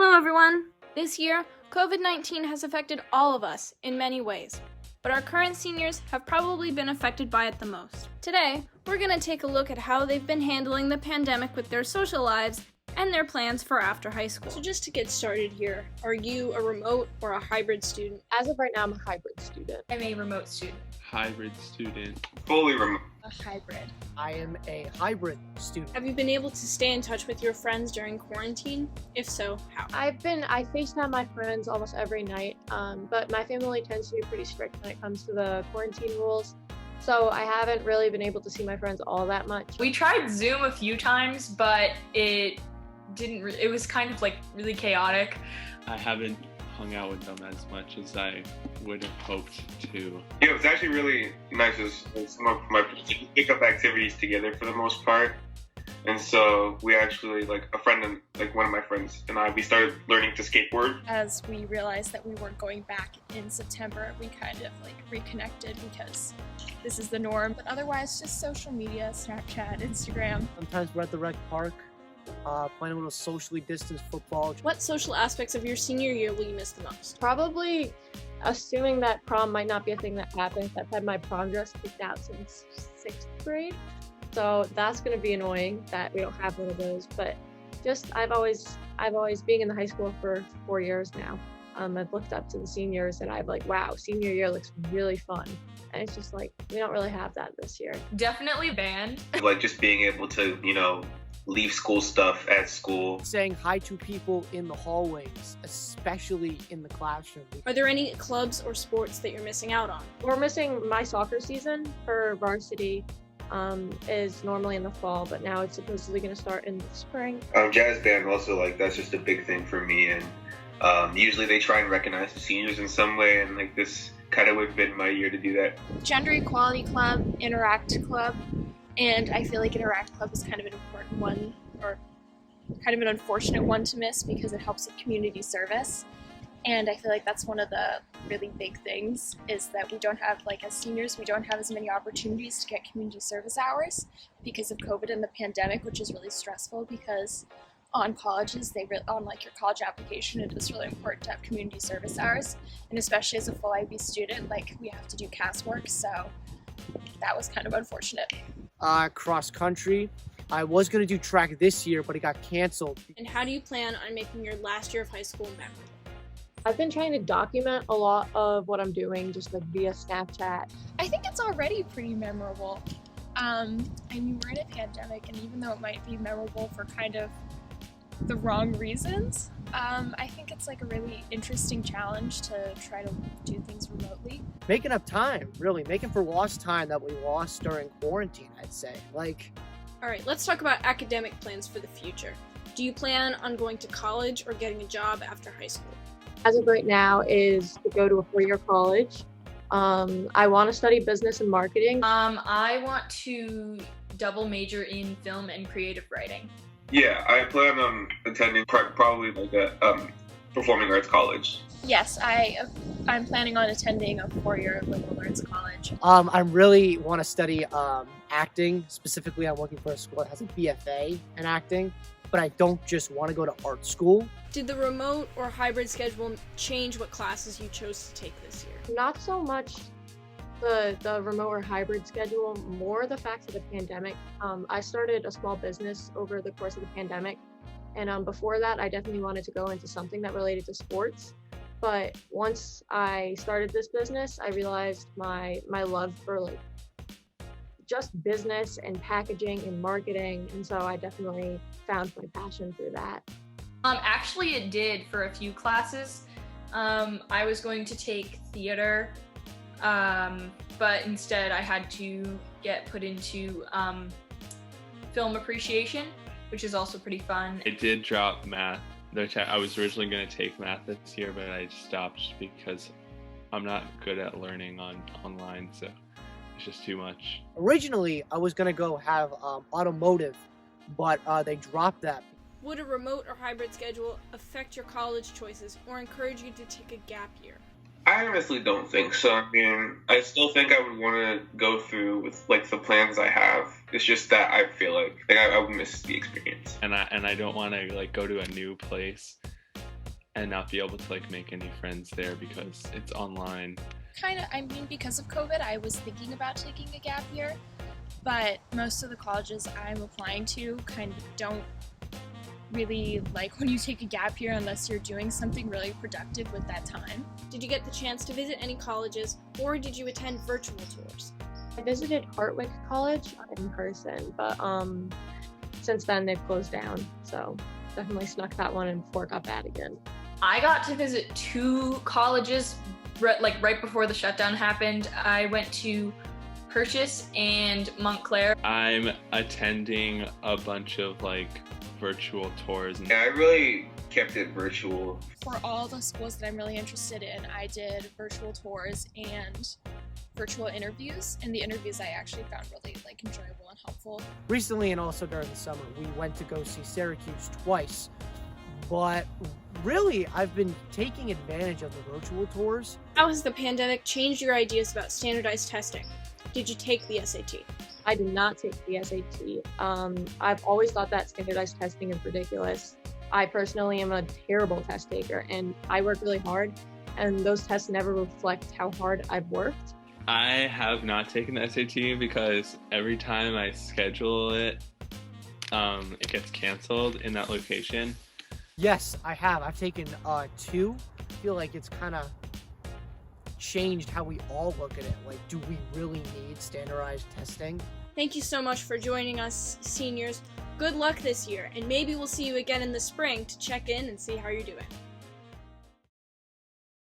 Hello everyone! This year, COVID-19 has affected all of us in many ways, but our current seniors have probably been affected by it the most. Today, we're going to take a look at how they've been handling the pandemic with their social lives and their plans for after high school. So just to get started here, are you a remote or a hybrid student? As of right now, I'm a hybrid student. I'm a remote student. Hybrid student. Fully remote. A hybrid. I am a hybrid student. Have you been able to stay in touch with your friends during quarantine? If so, how? I FaceTime my friends almost every night, but my family tends to be pretty strict when it comes to the quarantine rules. So I haven't really been able to see my friends all that much. We tried Zoom a few times, but it was kind of like really chaotic. I haven't hung out with them as much as I would have hoped to. Yeah, it's actually really nice as some of my pick up activities together for the most part. And so we actually, one of my friends and I, we started learning to skateboard. As we realized that we weren't going back in September, we kind of reconnected because this is the norm. But otherwise, just social media, Snapchat, Instagram. Sometimes we're at the rec park, playing a little socially distanced football. What social aspects of your senior year will you miss the most? Probably assuming that prom might not be a thing that happens. I've had my prom dress picked out since 6th grade. So that's going to be annoying that we don't have one of those. But just I've always being in the high school for 4 years now. I've looked up to the seniors and I'm like, wow, senior year looks really fun. And it's just like, we don't really have that this year. Definitely band. Just being able to, leave school stuff at school. Saying hi to people in the hallways, especially in the classroom. Are there any clubs or sports that you're missing out on? We're missing my soccer season for varsity. Is normally in the fall, but now it's supposedly going to start in the spring. Jazz band also, that's just a big thing for me. And usually they try and recognize the seniors in some way, and this kind of would have been my year to do that. Gender Equality Club, Interact Club, and I feel like Interact Club is kind of an important one, or kind of an unfortunate one to miss because it helps with community service. And I feel like that's one of the really big things is that we don't have, as seniors, we don't have as many opportunities to get community service hours because of COVID and the pandemic, which is really stressful because on colleges, on your college application, it is really important to have community service hours. And especially as a full IB student, we have to do CAS work, so that was kind of unfortunate. Cross country. I was going to do track this year, but it got canceled. And how do you plan on making your last year of high school memorable? I've been trying to document a lot of what I'm doing just via Snapchat. I think it's already pretty memorable. We're in a pandemic, and even though it might be memorable for kind of the wrong reasons, I think it's a really interesting challenge to try to do things remotely. Making up time, really. Making for lost time that we lost during quarantine, I'd say. All right, let's talk about academic plans for the future. Do you plan on going to college or getting a job after high school? As of right now is to go to a 4-year college. I want to study business and marketing. I want to double major in film and creative writing. Yeah, I plan on attending probably a performing arts college. Yes, I'm planning on attending a 4-year liberal arts college. I really want to study acting. Specifically, I'm looking for a school that has a BFA in acting, but I don't just want to go to art school. Did the remote or hybrid schedule change what classes you chose to take this year? Not so much the remote or hybrid schedule, more the fact of the pandemic. I started a small business over the course of the pandemic, and before that, I definitely wanted to go into something that related to sports. But once I started this business, I realized my love for just business and packaging and marketing, and so I definitely found my passion through that. Actually, it did for a few classes. I was going to take theater, but instead I had to get put into film appreciation, which is also pretty fun. I did drop math. I was originally going to take math this year, but I stopped because I'm not good at learning online, so it's just too much. Originally, I was going to go have automotive, but they dropped that. Would a remote or hybrid schedule affect your college choices or encourage you to take a gap year? I honestly don't think so. I still think I would want to go through with the plans I have. It's just that I feel like I would miss the experience. And I don't want to go to a new place and not be able to like make any friends there because it's online. Because of COVID, I was thinking about taking a gap year, but most of the colleges I'm applying to kind of don't really like when you take a gap year unless you're doing something really productive with that time. Did you get the chance to visit any colleges, or did you attend virtual tours? I visited Hartwick College in person, but since then they've closed down, so definitely snuck that one in before it got bad again. I got to visit 2 colleges right before the shutdown happened. I went to Purchase and Montclair. I'm attending a bunch of like virtual tours. Yeah, I really kept it virtual. For all the schools that I'm really interested in, I did virtual tours and virtual interviews, and the interviews I actually found really like enjoyable and helpful. Recently, and also during the summer, we went to go see Syracuse twice, but really I've been taking advantage of the virtual tours. How has the pandemic changed your ideas about standardized testing? Did you take the SAT? I did not take the SAT. I've always thought that standardized testing is ridiculous. I personally am a terrible test taker, and I work really hard, and those tests never reflect how hard I've worked. I have not taken the SAT because every time I schedule it, it gets canceled in that location. Yes, I have. I've taken 2. I feel like it's kind of changed how we all look at it. Like, do we really need standardized testing? Thank you so much for joining us, seniors. Good luck this year, and maybe we'll see you again in the spring to check in and see how you're doing.